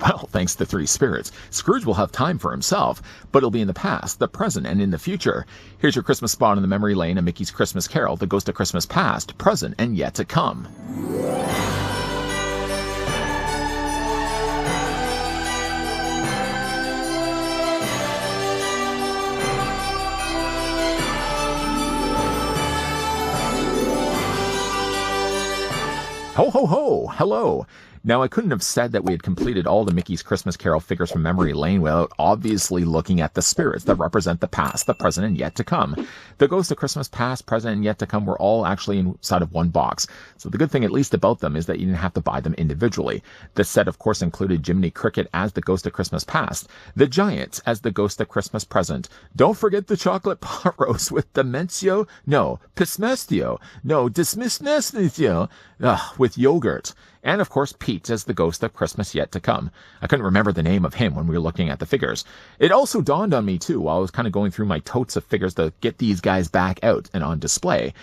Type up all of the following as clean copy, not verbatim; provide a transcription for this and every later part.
Well, thanks to three spirits, Scrooge will have time for himself, but it'll be in the past, the present, and in the future. Here's your Christmas spot in the memory lane of Mickey's Christmas Carol, The Ghost of Christmas Past, Present, and Yet to Come. Ho, ho, ho! Hello! Now, I couldn't have said that we had completed all the Mickey's Christmas Carol figures from memory lane without obviously looking at the spirits that represent the past, the present, and yet to come. The Ghost of Christmas Past, Present, and Yet to Come were all actually inside of one box. So the good thing, at least about them, is that you didn't have to buy them individually. The set, of course, included Jiminy Cricket as the Ghost of Christmas Past, the Giants as the Ghost of Christmas Present. Don't forget the chocolate pot roast with Dementio, no, Pismestio, no, Dismissnestio, with yogurt. And, of course, Pete as the Ghost of Christmas Yet to Come. I couldn't remember the name of him when we were looking at the figures. It also dawned on me, too, while I was kind of going through my totes of figures to get these guys back out and on display,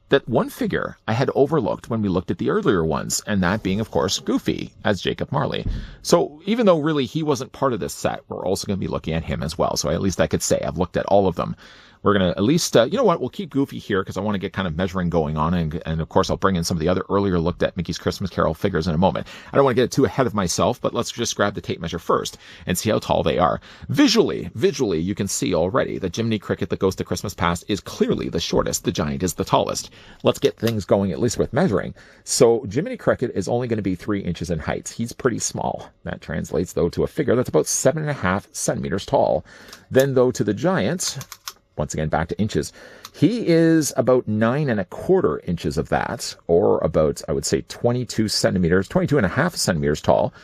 that one figure I had overlooked when we looked at the earlier ones, and that being, of course, Goofy as Jacob Marley. So even though really he wasn't part of this set, we're also going to be looking at him as well. So at least I could say I've looked at all of them. We're going to at least, you know what, we'll keep Goofy here because I want to get kind of measuring going on. And of course, I'll bring in some of the other earlier looked at Mickey's Christmas Carol figures in a moment. I don't want to get too ahead of myself, but let's just grab the tape measure first and see how tall they are. Visually, you can see already that Jiminy Cricket, the Ghost of Christmas Past, is clearly the shortest. The Giant is the tallest. Let's get things going, at least with measuring. So Jiminy Cricket is only going to be 3 inches in height. He's pretty small. That translates, though, to a figure that's about 7.5 centimeters tall. Then, though, to the Giant, once again, back to inches. He is about 9.25 inches of that, or about, I would say, 22 and a half centimeters tall.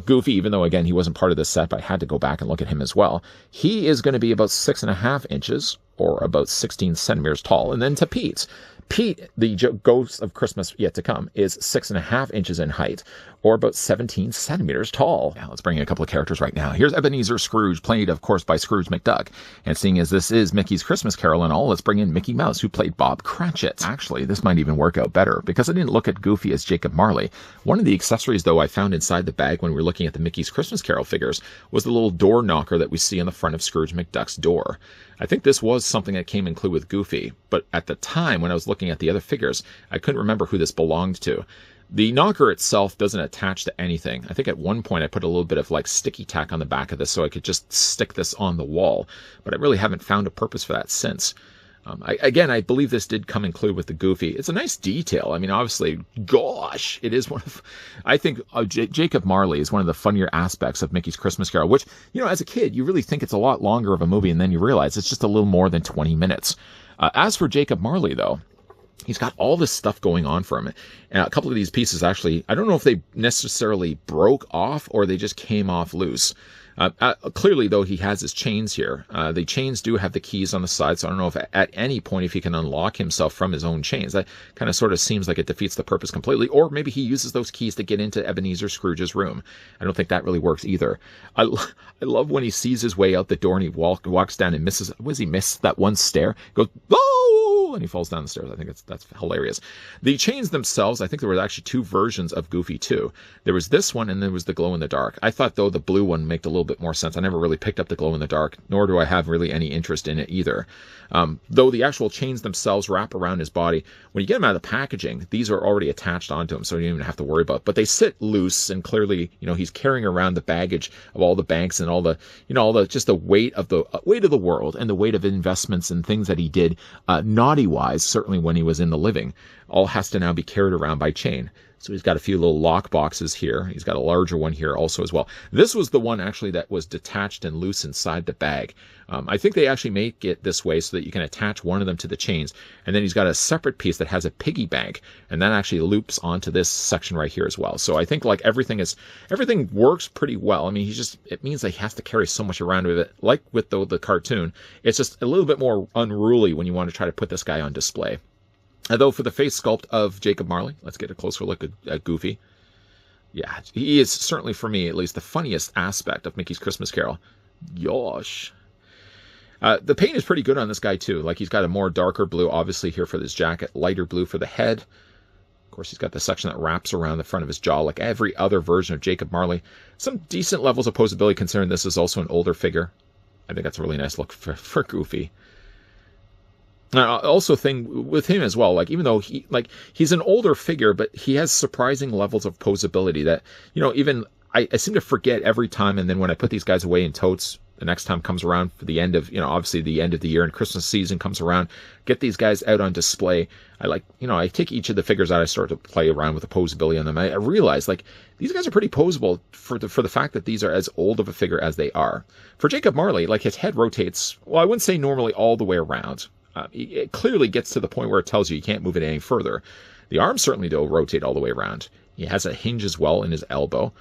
Goofy, even though, again, he wasn't part of this set, but I had to go back and look at him as well. He is going to be about 6.5 inches, or about 16 centimeters tall. And then to Pete. Pete, the Ghost of Christmas Yet to Come, is 6.5 inches in height, or about 17 centimeters tall. Now, let's bring in a couple of characters right now. Here's Ebenezer Scrooge, played, of course, by Scrooge McDuck. And seeing as this is Mickey's Christmas Carol and all, let's bring in Mickey Mouse, who played Bob Cratchit. Actually, this might even work out better, because I didn't look at Goofy as Jacob Marley. One of the accessories, though, I found inside the bag when we were looking at the Mickey's Christmas Carol figures was the little door knocker that we see on the front of Scrooge McDuck's door. I think this was something that came included with Goofy, but at the time when I was looking at the other figures, I couldn't remember who this belonged to. The knocker itself doesn't attach to anything. I think at one point I put a little bit of like sticky tack on the back of this so I could just stick this on the wall, but I really haven't found a purpose for that since. I believe this did come included with the Goofy. It's a nice detail. I mean, obviously, gosh, it is one of, I think Jacob Marley is one of the funnier aspects of Mickey's Christmas Carol, which, you know, as a kid, you really think it's a lot longer of a movie, and then you realize it's just a little more than 20 minutes. As for Jacob Marley, though, he's got all this stuff going on for him. And a couple of these pieces, actually, I don't know if they necessarily broke off or they just came off loose. Clearly, though, he has his chains here. The chains do have the keys on the side, so I don't know if at any point if he can unlock himself from his own chains. That kind of sort of seems like it defeats the purpose completely. Or maybe he uses those keys to get into Ebenezer Scrooge's room. I don't think that really works either. I love when he sees his way out the door and he walks down and misses. What does he miss? That one stair? Goes, oh! And he falls down the stairs. I think that's hilarious. The chains themselves, I think there were actually 2 versions of Goofy too. There was this one and there was the glow in the dark. I thought, though, the blue one made a little bit more sense. I never really picked up the glow in the dark, nor do I have really any interest in it either. Though the actual chains themselves wrap around his body, when you get them out of the packaging, these are already attached onto him, so you don't even have to worry about it. But they sit loose, and clearly, you know, he's carrying around the baggage of all the banks and all the, you know, just the weight of the world and the weight of investments and things that he did, naughty-wise, certainly when he was in the living, all has to now be carried around by chain. So he's got a few little lock boxes here. He's got a larger one here also as well. This was the one actually that was detached and loose inside the bag. I think they actually make it this way so that you can attach one of them to the chains. And then he's got a separate piece that has a piggy bank. And that actually loops onto this section right here as well. So I think like everything works pretty well. I mean, it means that he has to carry so much around with it. Like with the cartoon, it's just a little bit more unruly when you want to try to put this guy on display. Though for the face sculpt of Jacob Marley, let's get a closer look at Goofy. Yeah, he is certainly, for me at least, the funniest aspect of Mickey's Christmas Carol. Yosh. The paint is pretty good on this guy too. Like, he's got a more darker blue, obviously, here for this jacket, lighter blue for the head. Of course, he's got the section that wraps around the front of his jaw like every other version of Jacob Marley. Some decent levels of posability considering this is also an older figure. I think that's a really nice look for Goofy. Also thing with him as well, like even though he's an older figure, but he has surprising levels of posability that, even I seem to forget every time. And then when I put these guys away in totes, the next time comes around for the end of, obviously the end of the year and Christmas season comes around, get these guys out on display. I take each of the figures out, I start to play around with the posability on them. I realize these guys are pretty posable for the fact that these are as old of a figure as they are. For Jacob Marley, his head rotates, well, I wouldn't say normally all the way around. It clearly gets to the point where it tells you can't move it any further. The arms certainly do rotate all the way around. He has a hinge as well in his elbow,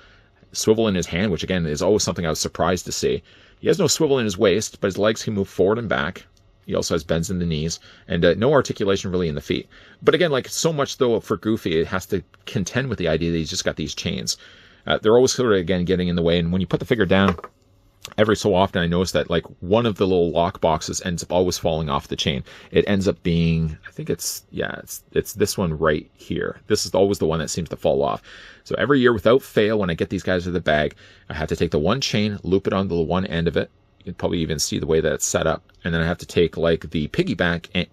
swivel in his hand, which again is always something I was surprised to see. He has no swivel in his waist, but his legs can move forward and back. He also has bends in the knees and no articulation really in the feet. But again, so much though for Goofy, it has to contend with the idea that he's just got these chains. They're always sort of, again, getting in the way. And when you put the figure down, every so often I notice that one of the little lock boxes ends up always falling off the chain. It ends up being, I think it's this one right here. This is always the one that seems to fall off. So every year without fail, when I get these guys to the bag, I have to take the one chain, loop it onto the one end of it. You can probably even see the way that it's set up. And then I have to take the piggy bank and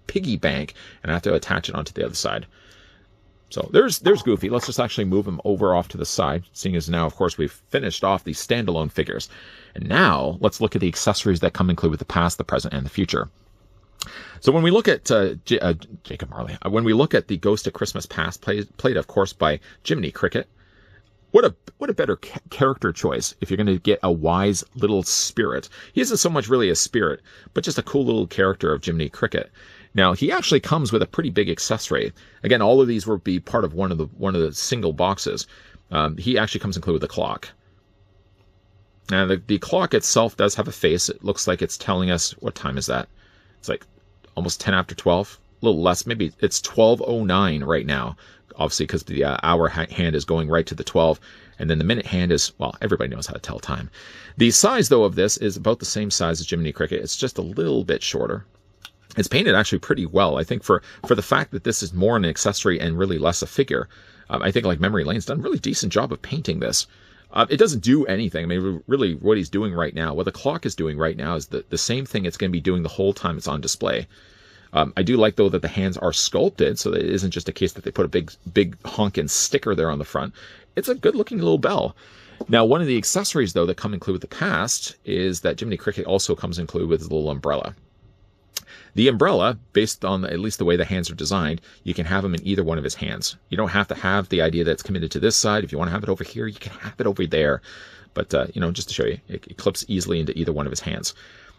I have to attach it onto the other side. So there's Goofy. Let's just actually move him over off to the side, seeing as now, of course, we've finished off these standalone figures. And now let's look at the accessories that come included with the past, the present, and the future. So when we look at Jacob Marley, when we look at the Ghost of Christmas Past, played of course by Jiminy Cricket, what a better character choice if you're going to get a wise little spirit. He isn't so much really a spirit, but just a cool little character of Jiminy Cricket. Now, he actually comes with a pretty big accessory. Again, all of these will be part of one of the single boxes. He actually comes included with the clock. Now, the clock itself does have a face. It looks like it's telling us, what time is that? It's almost 10 after 12. A little less. Maybe it's 12:09 right now. Obviously, because the hour hand is going right to the 12. And then the minute hand is, well, everybody knows how to tell time. The size, though, of this is about the same size as Jiminy Cricket. It's just a little bit shorter. It's painted actually pretty well. I think for the fact that this is more an accessory and really less a figure, I think Memory Lane's done a really decent job of painting this. It doesn't do anything. I mean, really what he's doing right now, what the clock is doing right now is the same thing it's going to be doing the whole time it's on display. I do like, though, that the hands are sculpted, so that it isn't just a case that they put a big honkin' sticker there on the front. It's a good-looking little bell. Now, one of the accessories, though, that come included with the past is that Jiminy Cricket also comes included with his little umbrella. The umbrella, based on at least the way the hands are designed, you can have them in either one of his hands. You don't have to have the idea that it's committed to this side. If you want to have it over here, you can have it over there. But, just to show you, it clips easily into either one of his hands.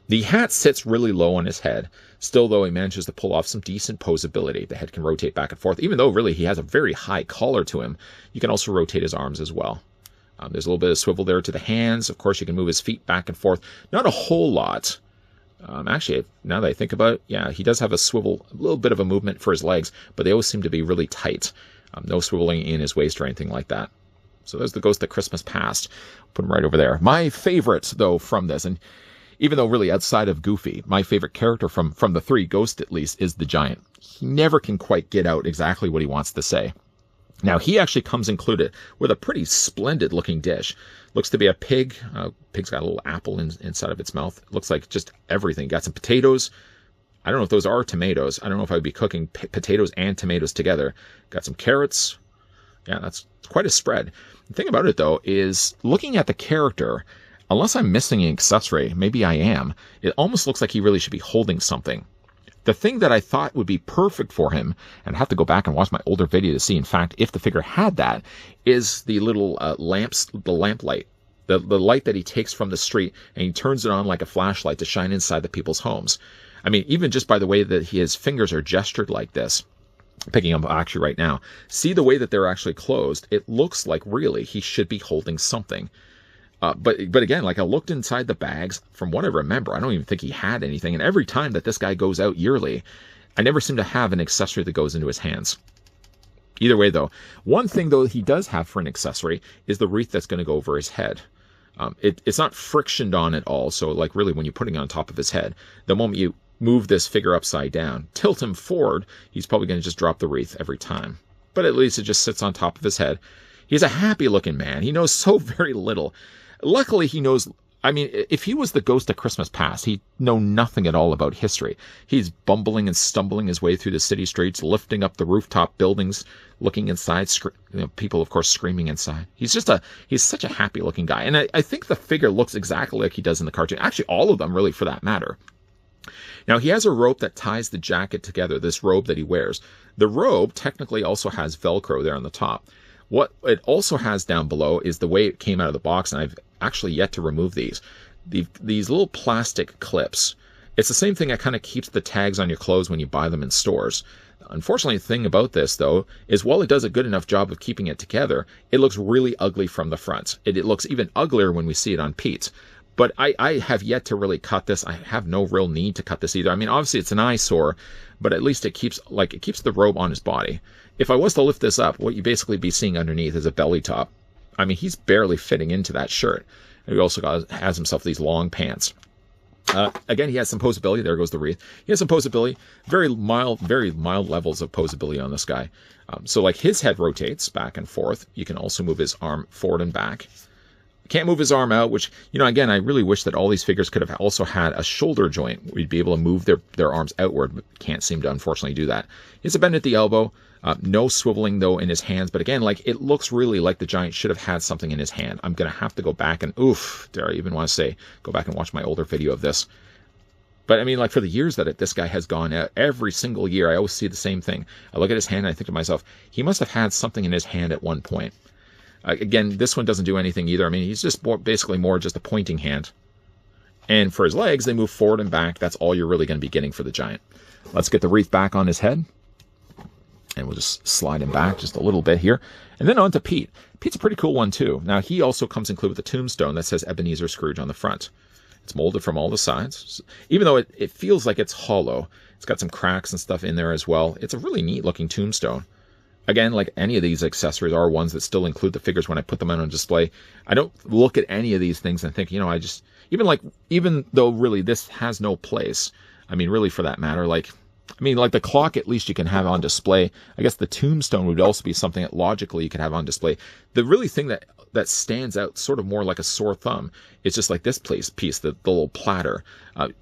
The hat sits really low on his head. Still, though, he manages to pull off some decent posability. The head can rotate back and forth. Even though, really, he has a very high collar to him, you can also rotate his arms as well. There's a little bit of swivel there to the hands. Of course, you can move his feet back and forth. Not a whole lot. Actually, now that I think about it, yeah, he does have a swivel, a little bit of a movement for his legs, but they always seem to be really tight. No swiveling in his waist or anything like that. So there's the Ghost of Christmas Past. Put him right over there. My favorite, though, from this, and even though really outside of Goofy, my favorite character from the three, Ghost at least, is the Giant. He never can quite get out exactly what he wants to say. Now, he actually comes included with a pretty splendid looking dish. Looks to be a pig. Pig's got a little apple inside of its mouth. It looks like just everything. Got some potatoes. I don't know if those are tomatoes. I don't know if I would be cooking potatoes and tomatoes together. Got some carrots. Yeah, that's quite a spread. The thing about it, though, is looking at the character, unless I'm missing an accessory, maybe I am, it almost looks like he really should be holding something. The thing that I thought would be perfect for him, and I have to go back and watch my older video to see, in fact, if the figure had that, is the little lamp light. The light that he takes from the street, and he turns it on like a flashlight to shine inside the people's homes. I mean, even just by the way that his fingers are gestured like this, picking up actually right now, see the way that they're actually closed, it looks like really he should be holding something. But again, I looked inside the bags, from what I remember, I don't even think he had anything. And every time that this guy goes out yearly, I never seem to have an accessory that goes into his hands. Either way, though, one thing, though, he does have for an accessory is the wreath that's going to go over his head. It's not frictioned on at all. So, really, when you're putting it on top of his head, the moment you move this figure upside down, tilt him forward, he's probably going to just drop the wreath every time. but at least it just sits on top of his head. He's a happy-looking man. He knows so very little. Luckily, he knows... I mean, if he was the ghost of Christmas past, he'd know nothing at all about history. He's bumbling and stumbling his way through the city streets, lifting up the rooftop buildings, looking inside, people, of course, screaming inside. He's such a happy-looking guy. And I think the figure looks exactly like he does in the cartoon. Actually, all of them, really, for that matter. Now, he has a rope that ties the jacket together, this robe that he wears. The robe technically also has Velcro there on the top. What it also has down below is the way it came out of the box, and I've actually yet to remove these. These little plastic clips. It's the same thing that kind of keeps the tags on your clothes when you buy them in stores. Unfortunately, the thing about this, though, is while it does a good enough job of keeping it together, it looks really ugly from the front. It looks even uglier when we see it on Pete. But I have yet to really cut this. I have no real need to cut this either. I mean, obviously it's an eyesore, but at least it keeps the robe on his body. If I was to lift this up, what you basically be seeing underneath is a belly top. I mean, he's barely fitting into that shirt. And he also has himself these long pants. Again, he has some posability. There goes the wreath. He has some posability. Very mild levels of posability on this guy. So like his head rotates back and forth. You can also move his arm forward and back. Can't move his arm out, which, again, I really wish that all these figures could have also had a shoulder joint. We'd be able to move their arms outward, but can't seem to, unfortunately, do that. He has a bend at the elbow. No swiveling, though, in his hands. But again, it looks really like the giant should have had something in his hand. I'm going to have to go back and, dare I even want to say, go back and watch my older video of this. But I mean, for the years that this guy has gone out, every single year, I always see the same thing. I look at his hand and I think to myself, he must have had something in his hand at one point. Again, this one doesn't do anything either. I mean, he's just basically more just a pointing hand. And for his legs, they move forward and back. That's all you're really going to be getting for the giant. Let's get the wreath back on his head. And we'll just slide him back just a little bit here. And then on to Pete. Pete's a pretty cool one, too. Now, he also comes included with a tombstone that says Ebenezer Scrooge on the front. It's molded from all the sides. Even though it feels like it's hollow, it's got some cracks and stuff in there as well. It's a really neat-looking tombstone. Again, like any of these accessories are ones that still include the figures when I put them out on display. I don't look at any of these things and think, even though really this has no place, I mean, really for that matter, the clock at least you can have on display. I guess the tombstone would also be something that logically you could have on display. The really thing that stands out sort of more like a sore thumb is just like this piece, the little platter.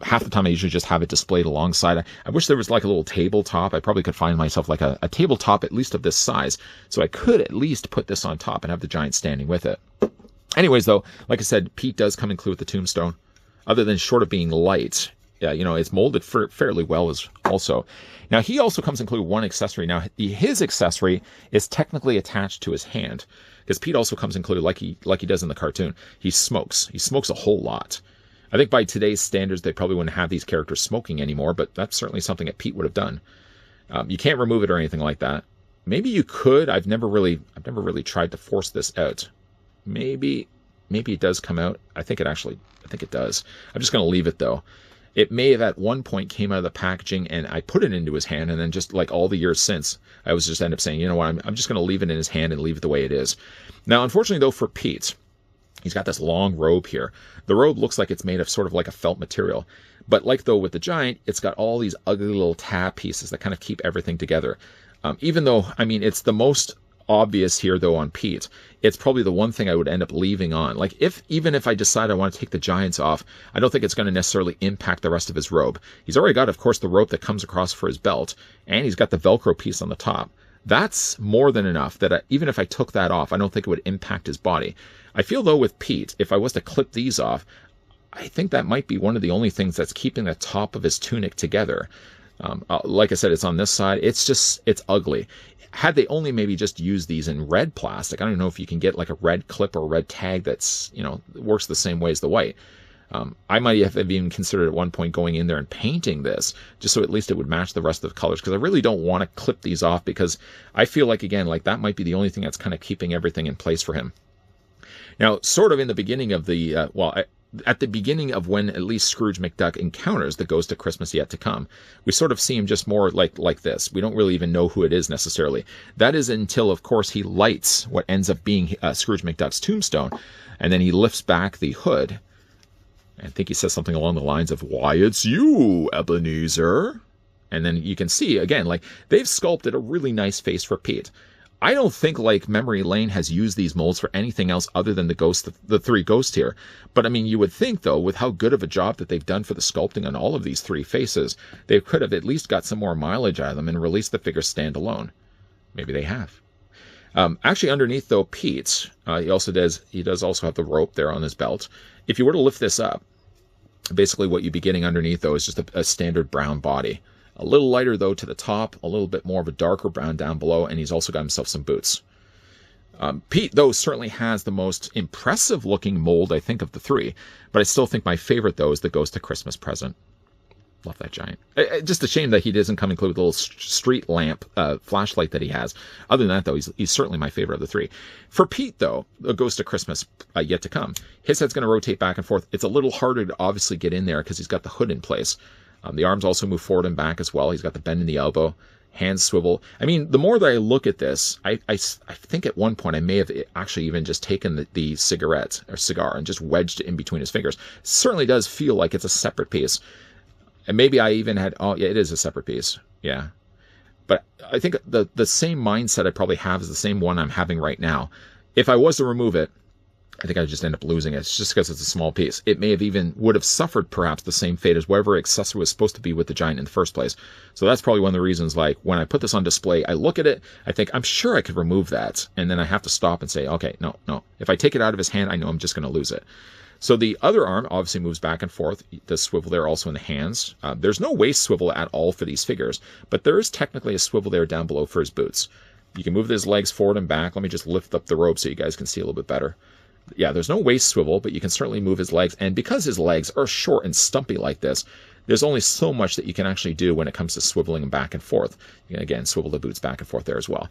Half the time I usually just have it displayed alongside. I wish there was like a little tabletop. I probably could find myself like a tabletop at least of this size, so I could at least put this on top and have the giant standing with it. Anyways, though, like I said, Pete does come included with the tombstone. Other than short of being light, it's molded fairly well as also. Now, he also comes included with one accessory. Now, his accessory is technically attached to his hand, because Pete also comes included like he does in the cartoon. He smokes. He smokes a whole lot. I think by today's standards, they probably wouldn't have these characters smoking anymore, but that's certainly something that Pete would have done. You can't remove it or anything like that. Maybe you could. I've never really tried to force this out. Maybe it does come out. I think it does. I'm just going to leave it, though. It may have at one point came out of the packaging and I put it into his hand, and then just like all the years since, I was just end up saying, you know what, I'm just going to leave it in his hand and leave it the way it is. Now, unfortunately, though, for Pete, he's got this long robe here. The robe looks like it's made of sort of like a felt material. But though with the giant, it's got all these ugly little tab pieces that kind of keep everything together. Even though, I mean, it's the most obvious here, though, on Pete, it's probably the one thing I would end up leaving on. Even if I decide I want to take the giants off, I don't think it's going to necessarily impact the rest of his robe. He's already got, of course, the rope that comes across for his belt, and he's got the Velcro piece on the top. That's more than enough that even if I took that off, I don't think it would impact his body. I feel, though, with Pete, if I was to clip these off, I think that might be one of the only things that's keeping the top of his tunic together. Like I said, it's on this side. It's ugly. Had they only maybe just used these in red plastic, I don't know if you can get like a red clip or a red tag that's, works the same way as the white. I might have even considered at one point going in there and painting this just so at least it would match the rest of the colors, because I really don't want to clip these off, because I feel like, again, that might be the only thing that's kind of keeping everything in place for him. Now, sort of in the beginning of at the beginning of when at least Scrooge McDuck encounters the ghost of Christmas yet to come, we sort of see him just more like this. We don't really even know who it is necessarily. That is until, of course, he lights what ends up being Scrooge McDuck's tombstone, and then he lifts back the hood. I think he says something along the lines of, "Why, it's you, Ebenezer." And then you can see, again, they've sculpted a really nice face for Pete. I don't think like Memory Lane has used these molds for anything else other than the three ghosts here. But I mean, you would think though, with how good of a job that they've done for the sculpting on all of these three faces, they could have at least got some more mileage out of them and released the figures standalone. Maybe they have. Actually, underneath though, Pete, he does also have the rope there on his belt. If you were to lift this up, basically what you'd be getting underneath though is just a standard brown body. A little lighter, though, to the top, a little bit more of a darker brown down below, and he's also got himself some boots. Pete, though, certainly has the most impressive-looking mold, I think, of the three, but I still think my favorite, though, is the Ghost of Christmas Present. Love that giant. Just a shame that he doesn't come included with a little street lamp flashlight that he has. Other than that, though, he's certainly my favorite of the three. For Pete, though, the Ghost of Christmas yet to come, his head's going to rotate back and forth. It's a little harder to obviously get in there because he's got the hood in place. The arms also move forward and back as well. He's got the bend in the elbow, hands swivel. I mean, the more that I look at this, I think at one point I may have actually even just taken the cigarette or cigar and just wedged it in between his fingers. It certainly does feel like it's a separate piece. And maybe I even had, oh yeah, it is a separate piece. Yeah. But I think the same mindset I probably have is the same one I'm having right now. If I was to remove it, I think I'd just end up losing it. It's just because it's a small piece. It may have would have suffered perhaps the same fate as whatever accessory was supposed to be with the giant in the first place. So that's probably one of the reasons, like, when I put this on display, I look at it, I think, I'm sure I could remove that. And then I have to stop and say, okay, no. If I take it out of his hand, I know I'm just going to lose it. So the other arm obviously moves back and forth. The swivel there also in the hands. There's no waist swivel at all for these figures, but there is technically a swivel there down below for his boots. You can move his legs forward and back. Let me just lift up the rope so you guys can see a little bit better. Yeah, there's no waist swivel, but you can certainly move his legs. And because his legs are short and stumpy like this, there's only so much that you can actually do when it comes to swiveling them back and forth. You can, again, swivel the boots back and forth there as well.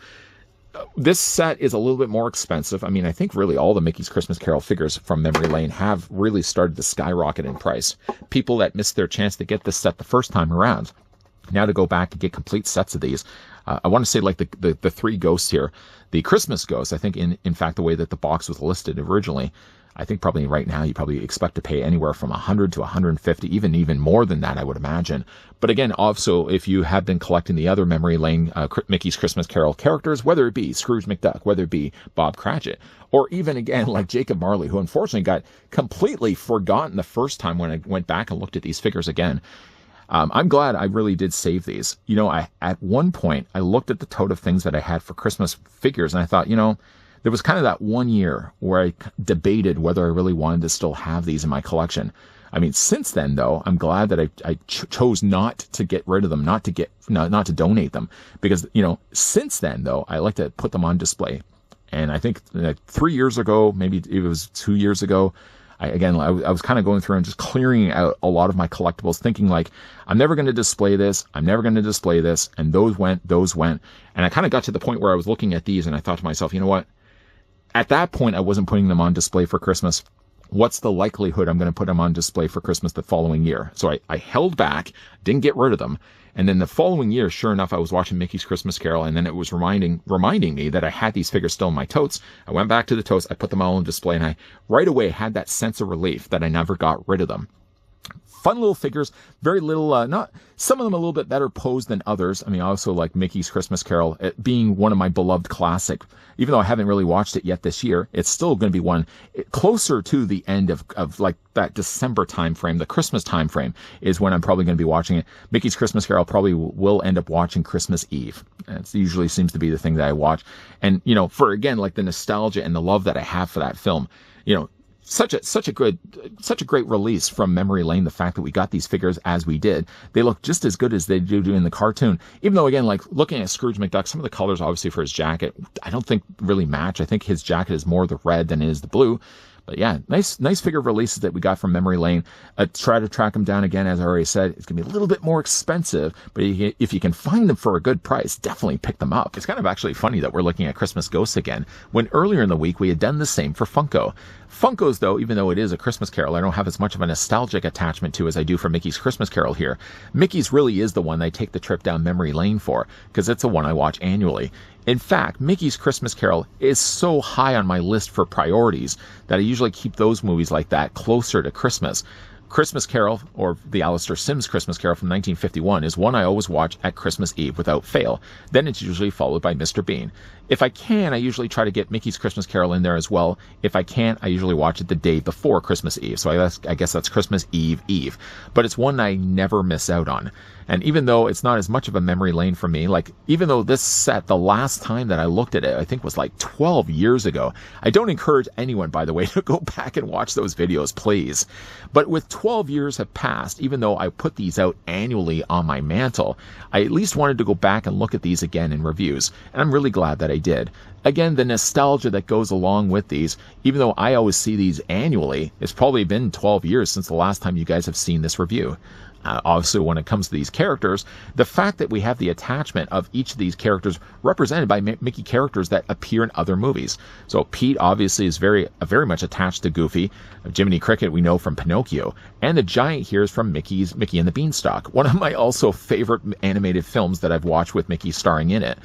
This set is a little bit more expensive. I mean, I think really all the Mickey's Christmas Carol figures from Memory Lane have really started to skyrocket in price. People that missed their chance to get this set the first time around, now to go back and get complete sets of these. I want to say like the three ghosts here. The Christmas ghost, I think in fact the way that the box was listed originally, I think probably right now you probably expect to pay anywhere from $100 to $150, even more than that, I would imagine. But again, also, if you have been collecting the other Memory Lane Mickey's Christmas Carol characters, whether it be Scrooge McDuck, whether it be Bob Cratchit, or even again like Jacob Marley, who unfortunately got completely forgotten the first time when I went back and looked at these figures again. I'm glad I really did save these. You know, at one point, I looked at the tote of things that I had for Christmas figures, and I thought, you know, there was kind of that 1 year where I debated whether I really wanted to still have these in my collection. I mean, since then, though, I'm glad that I chose not to get rid of them, not to donate them, because, you know, since then, though, I like to put them on display. And I think 3 years ago, maybe it was 2 years ago, I was kind of going through and just clearing out a lot of my collectibles, thinking like, I'm never going to display this. I'm never going to display this. And those went. And I kind of got to the point where I was looking at these and I thought to myself, you know what? At that point, I wasn't putting them on display for Christmas. What's the likelihood I'm going to put them on display for Christmas the following year? So I held back, didn't get rid of them. And then the following year, sure enough, I was watching Mickey's Christmas Carol, and then it was reminding me that I had these figures still in my totes. I went back to the totes, I put them all on display, and I right away had that sense of relief that I never got rid of them. Fun little figures, very little, some of them a little bit better posed than others. I mean, I also like Mickey's Christmas Carol, it being one of my beloved classic. Even though I haven't really watched it yet this year, it's still going to be one closer to the end of like that December time frame. The Christmas time frame is when I'm probably going to be watching it. Mickey's Christmas Carol probably will end up watching Christmas Eve. It usually seems to be the thing that I watch. And, you know, for again, like the nostalgia and the love that I have for that film, you know, such a great release from Memory Lane. The fact that we got these figures as we did, they look just as good as they do in the cartoon. Even though, again, like looking at Scrooge McDuck, some of the colors obviously for his jacket, I don't think really match. I think his jacket is more the red than it is the blue. But yeah, nice figure releases that we got from Memory Lane. Try to track them down again, as I already said. It's going to be a little bit more expensive, but if you can find them for a good price, definitely pick them up. It's kind of actually funny that we're looking at Christmas Ghosts again, when earlier in the week we had done the same for Funko. Funkos, though, even though it is a Christmas Carol, I don't have as much of a nostalgic attachment to as I do for Mickey's Christmas Carol here. Mickey's really is the one I take the trip down memory lane for, because it's the one I watch annually. In fact, Mickey's Christmas Carol is so high on my list for priorities that I usually keep those movies like that closer to Christmas. Christmas Carol, or the Alistair Sims Christmas Carol from 1951, is one I always watch at Christmas Eve without fail. Then it's usually followed by Mr. Bean. If I can, I usually try to get Mickey's Christmas Carol in there as well. If I can't, I usually watch it the day before Christmas Eve. So I guess that's Christmas Eve. But it's one I never miss out on. And even though it's not as much of a memory lane for me, like even though this set, the last time that I looked at it, I think was like 12 years ago. I don't encourage anyone, by the way, to go back and watch those videos, please. But with 12 years have passed, even though I put these out annually on my mantle, I at least wanted to go back and look at these again in reviews. And I'm really glad that I did. Again, the nostalgia that goes along with these, even though I always see these annually, it's probably been 12 years since the last time you guys have seen this review. Obviously, when it comes to these characters, the fact that we have the attachment of each of these characters represented by Mickey characters that appear in other movies. So Pete obviously is very much attached to Goofy. Jiminy Cricket we know from Pinocchio. And the giant here is from Mickey and the Beanstalk, one of my also favorite animated films that I've watched with Mickey starring in it.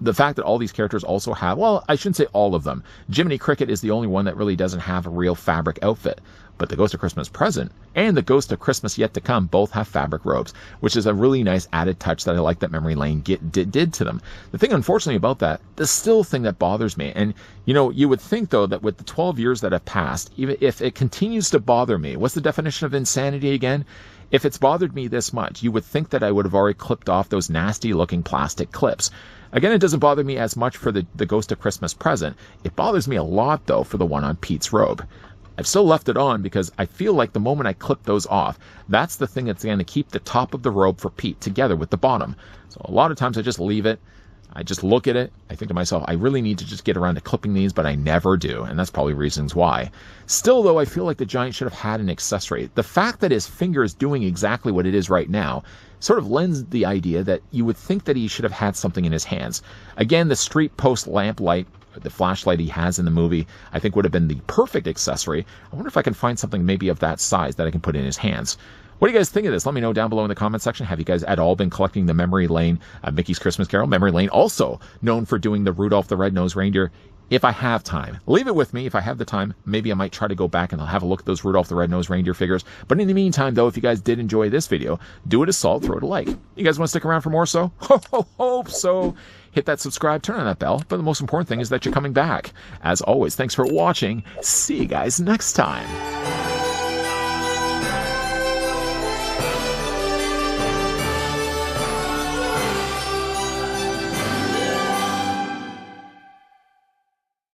The fact that all these characters also have, well, I shouldn't say all of them. Jiminy Cricket is the only one that really doesn't have a real fabric outfit. But the Ghost of Christmas Present and the Ghost of Christmas Yet to Come both have fabric robes, which is a really nice added touch that I like that Memory Lane did to them. The thing, unfortunately, about that, the still thing that bothers me, and you would think, though, that with the 12 years that have passed, even if it continues to bother me, what's the definition of insanity again? If it's bothered me this much, you would think that I would have already clipped off those nasty-looking plastic clips. Again, it doesn't bother me as much for the Ghost of Christmas Present. It bothers me a lot, though, for the one on Pete's robe. I've still left it on because I feel like the moment I clip those off, that's the thing that's going to keep the top of the robe for Pete together with the bottom. So a lot of times I just leave it. I just look at it. I think to myself, I really need to just get around to clipping these, but I never do. And that's probably reasons why. Still, though, I feel like the giant should have had an accessory. The fact that his finger is doing exactly what it is right now sort of lends the idea that you would think that he should have had something in his hands. Again, the street post lamp light, the flashlight he has in the movie, I think would have been the perfect accessory. I wonder if I can find something maybe of that size that I can put in his hands. What do you guys think of this? Let me know down below in the comment section. Have you guys at all been collecting the Memory Lane Mickey's Christmas Carol? Memory Lane also known for doing the Rudolph the Red-Nosed Reindeer. If I have time, leave it with me. If I have the time, maybe I might try to go back and I'll have a look at those Rudolph the Red-Nosed Reindeer figures. But in the meantime, though, if you guys did enjoy this video, do it a salt, throw it a like. You guys want to stick around for more so? Hope so. Hit that subscribe, turn on that bell. But the most important thing is that you're coming back. As always, thanks for watching. See you guys next time.